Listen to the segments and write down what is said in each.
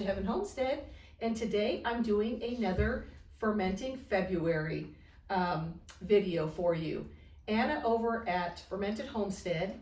Heaven Homestead, and today I'm doing another Fermenting February video for you. Anna over at Fermented Homestead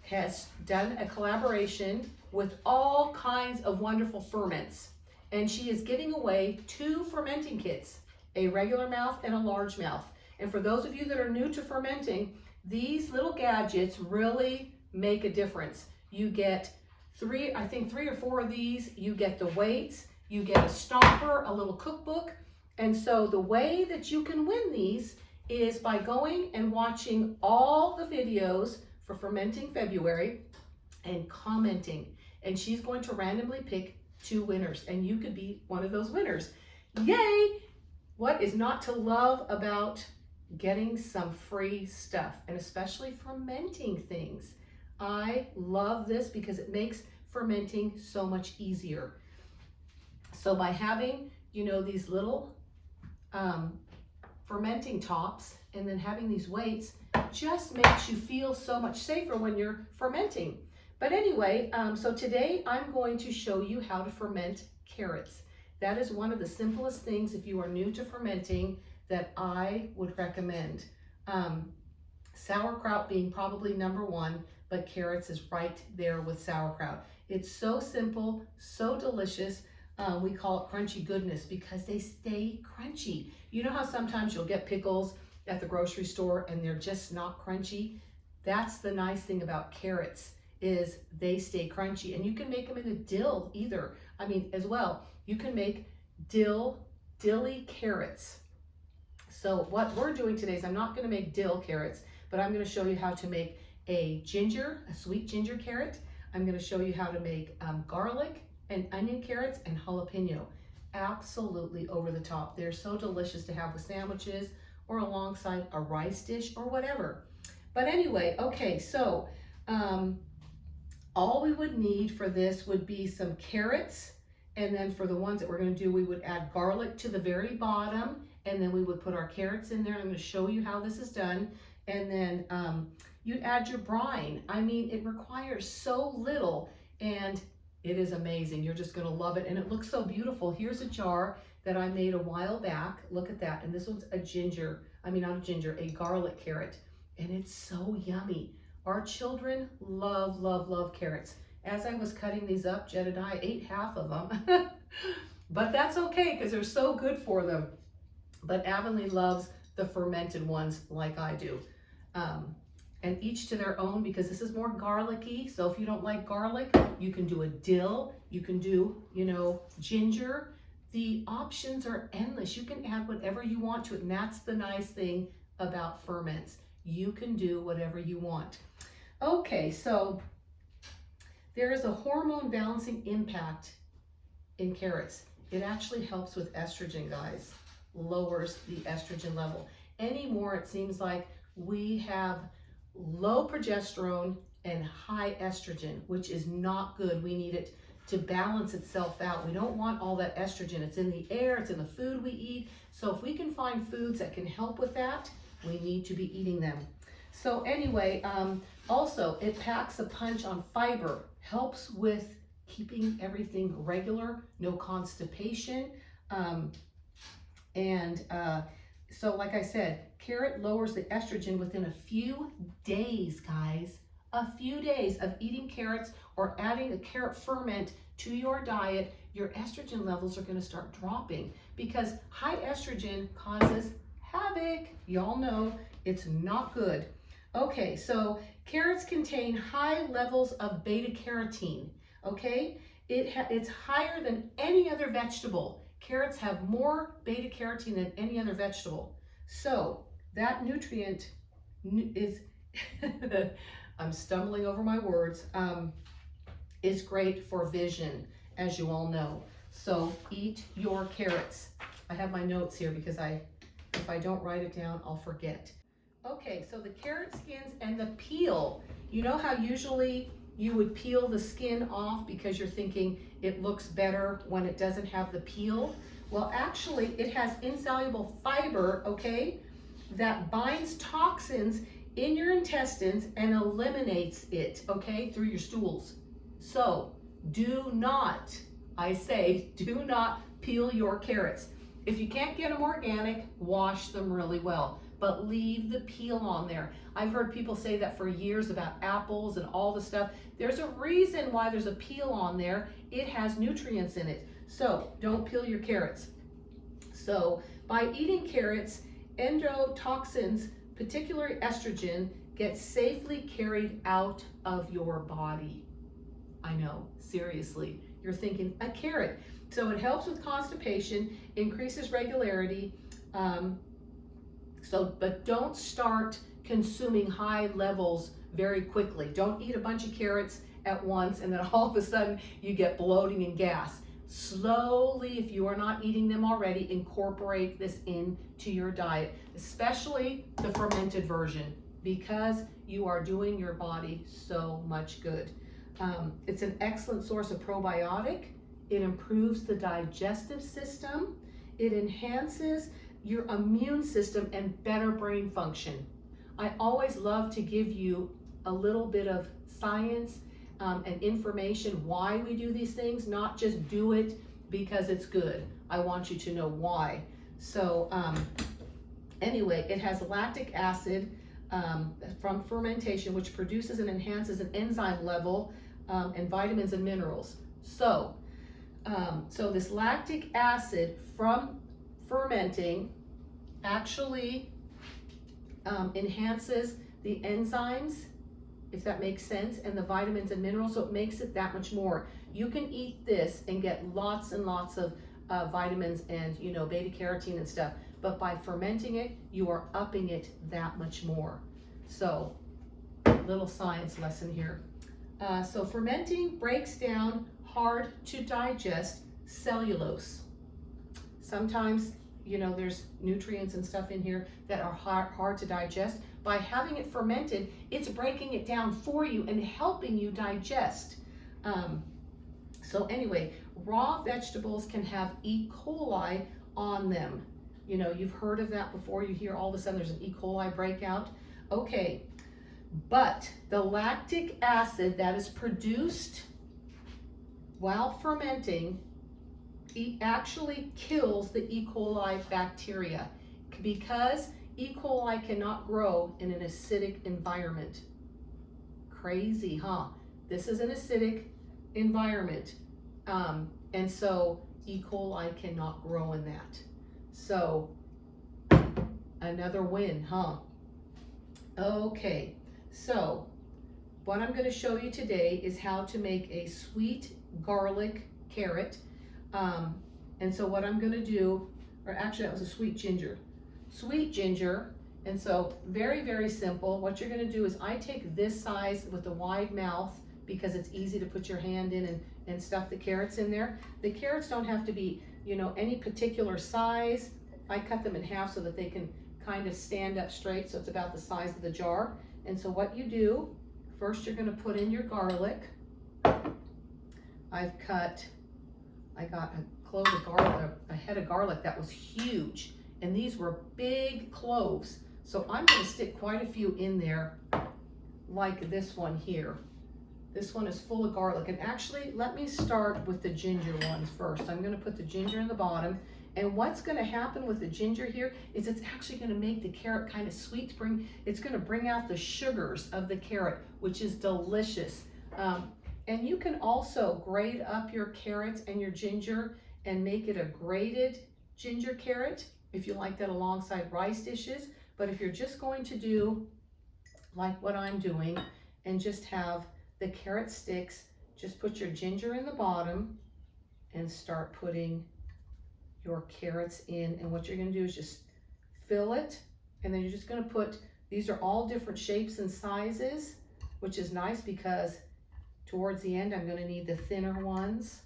has done a collaboration with all kinds of wonderful ferments, and she is giving away 2 fermenting kits, a regular mouth and a large mouth. And for those of you that are new to fermenting, these little gadgets really make a difference. You get 3 or 4 of these. You get the weights, you get a stopper, a little cookbook. And so the way that you can win these is by going and watching all the videos for Fermenting February and commenting. And she's going to randomly pick 2 winners, and you could be one of those winners. Yay! What is not to love about getting some free stuff, and especially fermenting things? I love this because it makes fermenting so much easier. So by having, these little fermenting tops and then having these weights just makes you feel so much safer when you're fermenting. But anyway, so today I'm going to show you how to ferment carrots. That is one of the simplest things if you are new to fermenting that I would recommend. Sauerkraut being probably number 1, but carrots is right there with sauerkraut. It's so simple, so delicious. We call it crunchy goodness because they stay crunchy. You know how sometimes you'll get pickles at the grocery store and they're just not crunchy? That's the nice thing about carrots, is they stay crunchy. And you can make them into dill either. As well. You can make dilly carrots. So what we're doing today is I'm not going to make dill carrots, but I'm going to show you how to make a sweet ginger carrot. I'm going to show you how to make garlic and onion carrots and jalapeno. Absolutely over the top. They're so delicious to have with sandwiches or alongside a rice dish or whatever. But anyway, okay, so all we would need for this would be some carrots, and then for the ones that we're going to do, we would add garlic to the very bottom, and then we would put our carrots in there. I'm going to show you how this is done. And then you'd add your brine. It requires so little, and it is amazing. You're just going to love it, and it looks so beautiful. Here's a jar that I made a while back. Look at that. And this one's a garlic carrot, and it's so yummy. Our children love, love, love carrots. As I was cutting these up, Jedediah ate half of them, but that's okay because they're so good for them. But Avonlea loves the fermented ones like I do. And each to their own, because this is more garlicky. So if you don't like garlic, you can do a dill, you can do, ginger. The options are endless. You can add whatever you want to it. And that's the nice thing about ferments. You can do whatever you want. Okay, so there is a hormone balancing impact in carrots. It actually helps with estrogen, guys. Lowers the estrogen level. Anymore, it seems like we have low progesterone and high estrogen, which is not good. We need it to balance itself out. We don't want all that estrogen. It's in the air, it's in the food we eat. So if we can find foods that can help with that, we need to be eating them. So anyway, also it packs a punch on fiber, helps with keeping everything regular, no constipation. So like I said, carrot lowers the estrogen within a few days, guys. A few days of eating carrots or adding a carrot ferment to your diet, your estrogen levels are going to start dropping because high estrogen causes havoc. Y'all know it's not good. Okay, so carrots contain high levels of beta-carotene, okay? It's higher than any other vegetable. Carrots have more beta-carotene than any other vegetable. So that nutrient is, I'm stumbling over my words, is great for vision, as you all know. So eat your carrots. I have my notes here because if I don't write it down, I'll forget. Okay, so the carrot skins and the peel. You know how usually you would peel the skin off because you're thinking it looks better when it doesn't have the peel? Well, actually, it has insoluble fiber, okay, that binds toxins in your intestines and eliminates it, okay, through your stools. So do not I say, do not peel your carrots. If you can't get them organic, wash them really well, but leave the peel on there. I've heard people say that for years about apples and all the stuff. There's a reason why there's a peel on there. It has nutrients in it. So don't peel your carrots. So by eating carrots, endotoxins, particularly estrogen, get safely carried out of your body. I know, seriously. You're thinking, a carrot. So it helps with constipation, increases regularity. But don't start consuming high levels very quickly. Don't eat a bunch of carrots at once and then all of a sudden you get bloating and gas. Slowly, if you are not eating them already, incorporate this into your diet, especially the fermented version, because you are doing your body so much good. It's an excellent source of probiotic. It improves the digestive system. It enhances your immune system and better brain function. I always love to give you a little bit of science and information why we do these things, not just do it because it's good. I want you to know why. So anyway, it has lactic acid from fermentation, which produces and enhances an enzyme level and vitamins and minerals. So this lactic acid from fermenting actually enhances the enzymes, if that makes sense, and the vitamins and minerals, so it makes it that much more. You can eat this and get lots and lots of vitamins and, you know, beta-carotene and stuff, but by fermenting it, you are upping it that much more. So, little science lesson here. So fermenting breaks down hard to digest cellulose. Sometimes, you know, there's nutrients and stuff in here that are hard to digest. By having it fermented, it's breaking it down for you and helping you digest. So anyway, raw vegetables can have E. coli on them. You know, you've heard of that before. You hear all of a sudden there's an E. coli breakout. Okay, but the lactic acid that is produced while fermenting, it actually kills the E. coli bacteria because E. coli cannot grow in an acidic environment. Crazy, huh? This is an acidic environment. And so E. coli cannot grow in that. So another win, huh? Okay, so what I'm going to show you today is how to make a sweet garlic carrot. And so what I'm going to do, or actually that was a sweet ginger. Sweet ginger. And so very, very simple. What you're going to do is I take this size with the wide mouth because it's easy to put your hand in and stuff the carrots in there. The carrots don't have to be, you know, any particular size. I cut them in half so that they can kind of stand up straight, so it's about the size of the jar. And so what you do, first you're going to put in your garlic. I got a clove of garlic, a head of garlic that was huge, and these were big cloves. So I'm going to stick quite a few in there, like this one here. This one is full of garlic, and actually let me start with the ginger ones first. I'm going to put the ginger in the bottom, and what's going to happen with the ginger here is it's actually going to make the carrot kind of sweet. It's going to bring out the sugars of the carrot, which is delicious. And you can also grate up your carrots and your ginger and make it a grated ginger carrot if you like that alongside rice dishes. But if you're just going to do like what I'm doing and just have the carrot sticks, just put your ginger in the bottom and start putting your carrots in. And what you're going to do is just fill it, and then you're just going to put, these are all different shapes and sizes, which is nice because towards the end I'm going to need the thinner ones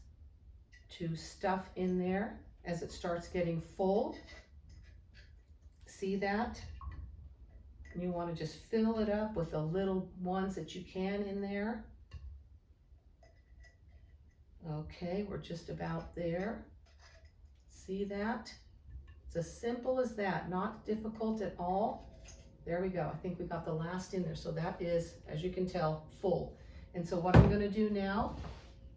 to stuff in there as it starts getting full. See that? And you want to just fill it up with the little ones that you can in there. Okay, we're just about there. See that? It's as simple as that, not difficult at all. There we go. I think we got the last in there. So that is, as you can tell, full. And so what I'm going to do now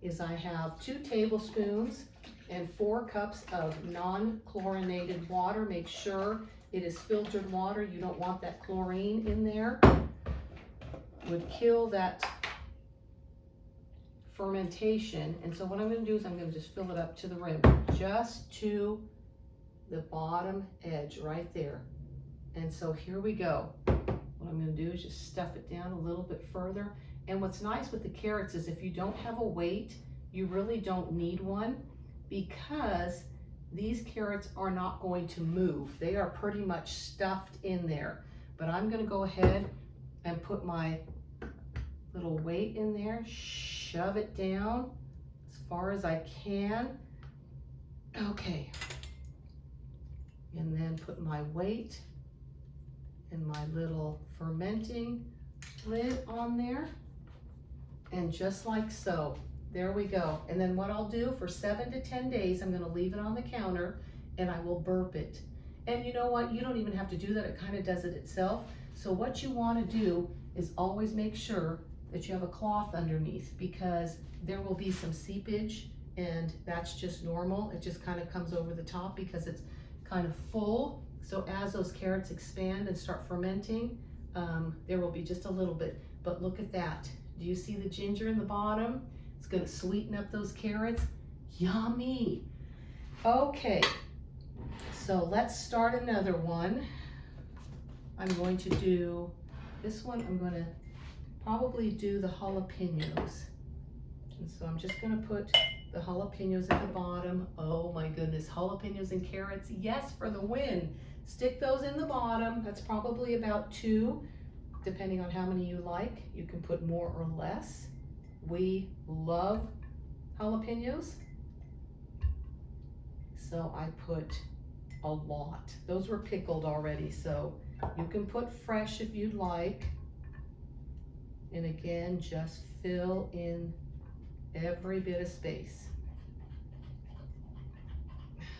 is I have 2 tablespoons and 4 cups of non-chlorinated water. Make sure it is filtered water. You don't want that chlorine in there. Would kill that fermentation. And so what I'm going to do is I'm going to just fill it up to the rim, just to the bottom edge right there. And so here we go. What I'm going to do is just stuff it down a little bit further. And what's nice with the carrots is if you don't have a weight, you really don't need one, because these carrots are not going to move. They are pretty much stuffed in there. But I'm going to go ahead and put my little weight in there, shove it down as far as I can. Okay. And then put my weight and my little fermenting lid on there. And just like so, there we go. And then what I'll do for 7 to 10 days, I'm gonna leave it on the counter and I will burp it. And you know what? You don't even have to do that. It kind of does it itself. So what you wanna do is always make sure that you have a cloth underneath, because there will be some seepage, and that's just normal. It just kind of comes over the top because it's kind of full. So as those carrots expand and start fermenting, there will be just a little bit. But look at that. Do you see the ginger in the bottom? It's going to sweeten up those carrots. Yummy. Okay, so let's start another one. I'm going to do this one. I'm going to probably do the jalapeños. And so I'm just going to put the jalapeños at the bottom. Oh my goodness, jalapeños and carrots, yes, for the win. Stick those in the bottom. That's probably about 2, depending on how many you like. You can put more or less. We love jalapeños, so I put a lot. Those were pickled already, so you can put fresh if you'd like. And again, just fill in every bit of space.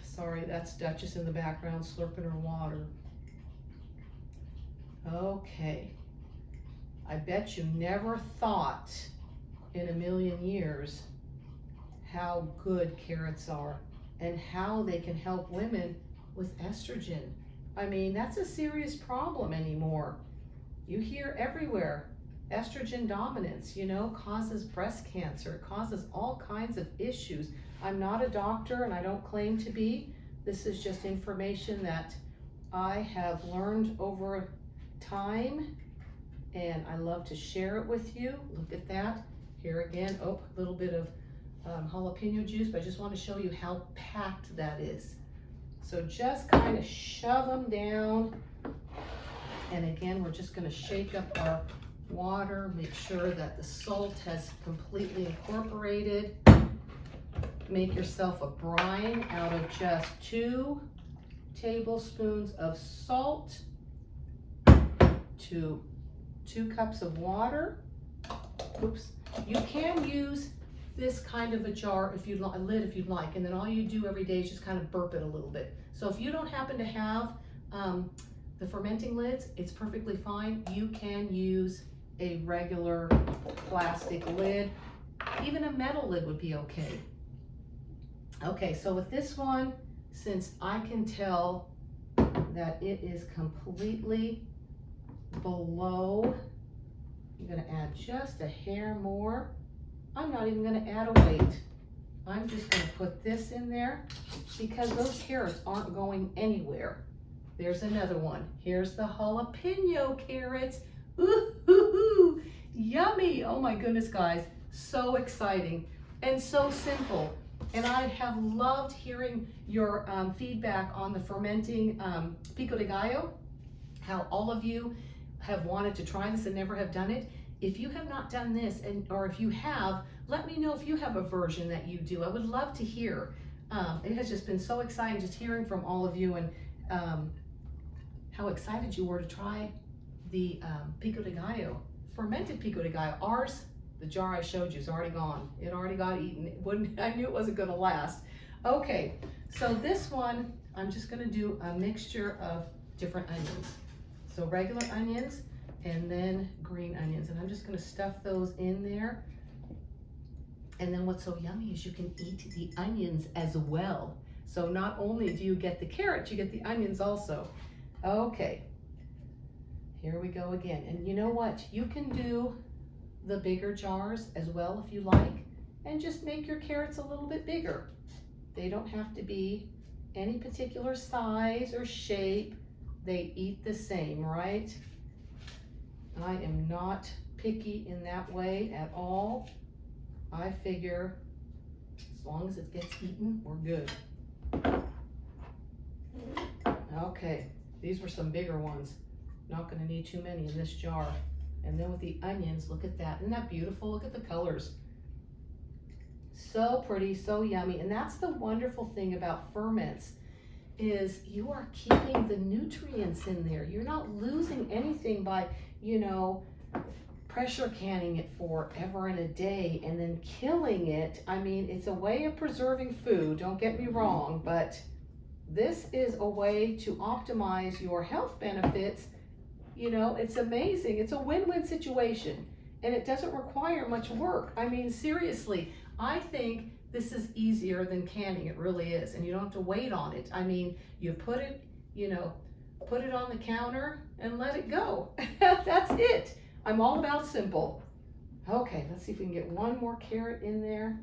Sorry, that's Duchess in the background slurping her water. Okay. I bet you never thought in a million years how good carrots are and how they can help women with estrogen. I mean, that's a serious problem anymore. You hear everywhere, estrogen dominance, you know, causes breast cancer, causes all kinds of issues. I'm not a doctor and I don't claim to be. This is just information that I have learned over time, and I love to share it with you. Look at that. Here again, oh, a little bit of jalapeno juice, but I just want to show you how packed that is. So just kind of shove them down. And again, we're just going to shake up our water, make sure that the salt has completely incorporated. Make yourself a brine out of just 2 tablespoons of salt to 2 cups of water. Oops. You can use this kind of a jar if you'd like, a lid if you'd like, and then all you do every day is just kind of burp it a little bit. So if you don't happen to have the fermenting lids, it's perfectly fine. You can use a regular plastic lid. Even a metal lid would be okay. Okay, so with this one, since I can tell that it is completely below, I'm gonna add just a hair more. I'm not even gonna add a weight. I'm just gonna put this in there because those carrots aren't going anywhere. There's another one. Here's the jalapeno carrots. Ooh, yummy. Oh my goodness, guys. So exciting and so simple. And I have loved hearing your feedback on the fermenting pico de gallo, how all of you have wanted to try this and never have done it. If you have not done this, or if you have, let me know if you have a version that you do. I would love to hear. It has just been so exciting just hearing from all of you, and how excited you were to try the pico de gallo, fermented pico de gallo. Ours, the jar I showed you, is already gone. It already got eaten. I knew it wasn't gonna last. Okay, so this one, I'm just gonna do a mixture of different onions. So regular onions and then green onions. And I'm just gonna stuff those in there. And then what's so yummy is you can eat the onions as well. So not only do you get the carrots, you get the onions also. Okay, here we go again. And you know what? You can do the bigger jars as well if you like, and just make your carrots a little bit bigger. They don't have to be any particular size or shape. They eat the same, right? I am not picky in that way at all. I figure as long as it gets eaten, we're good. Okay, these were some bigger ones. Not gonna need too many in this jar. And then with the onions, look at that. Isn't that beautiful? Look at the colors. So pretty, so yummy. And that's the wonderful thing about ferments, is you are keeping the nutrients in there. You're not losing anything by, you know, pressure canning it forever and a day and then killing it. I mean, it's a way of preserving food, don't get me wrong, but this is a way to optimize your health benefits. You know, it's amazing. It's a win-win situation, and it doesn't require much work. I mean, seriously, I think this is easier than canning. It really is, and you don't have to wait on it. I mean, you put it, you know, put it on the counter and let it go. That's it. I'm all about simple. Okay, let's see if we can get one more carrot in there.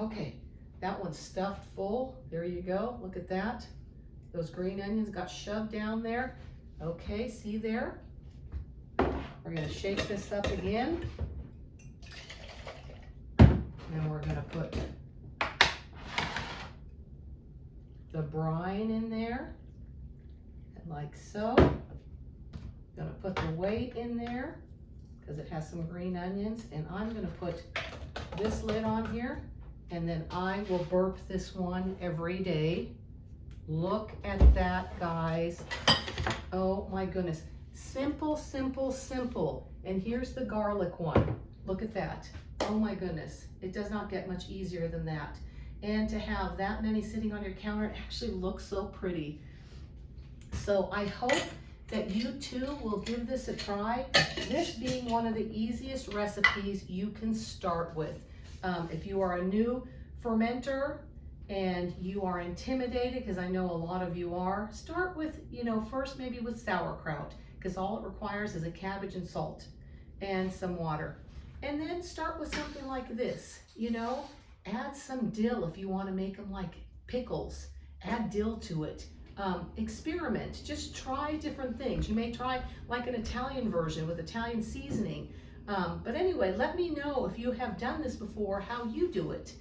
Okay, that one's stuffed full. There you go. Look at that. Those green onions got shoved down there. Okay, see there? We're gonna shake this up again. And we're gonna put the brine in there, and like so. Gonna put the weight in there because it has some green onions, and I'm gonna put this lid on here, and then I will burp this one every day. Look at that, guys. Oh my goodness. Simple, simple, simple. And here's the garlic one. Look at that. Oh my goodness. It does not get much easier than that. And to have that many sitting on your counter, it actually looks so pretty. So I hope that you too will give this a try. This being one of the easiest recipes you can start with. If you are a new fermenter and you are intimidated, because I know a lot of you are, start with, you know, first maybe with sauerkraut, because all it requires is a cabbage and salt and some water. And then start with something like this, you know, add some dill if you want to make them like pickles, add dill to it. Experiment, just try different things. You may try like an Italian version with Italian seasoning. But anyway, let me know if you have done this before, how you do it.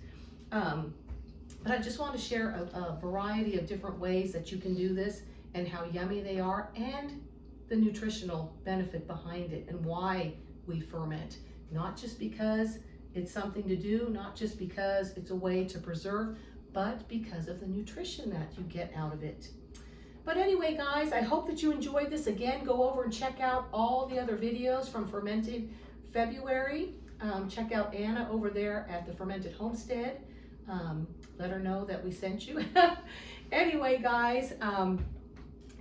But I just want to share a variety of different ways that you can do this and how yummy they are and the nutritional benefit behind it and why we ferment. Not just because it's something to do, not just because it's a way to preserve, but because of the nutrition that you get out of it. But anyway, guys, I hope that you enjoyed this. Again, go over and check out all the other videos from Fermented February. Check out Anna over there at the Fermented Homestead. Let her know that we sent you. Anyway, guys,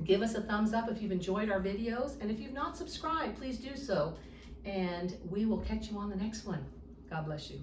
give us a thumbs up if you've enjoyed our videos. And if you've not subscribed, please do so. And we will catch you on the next one. God bless you.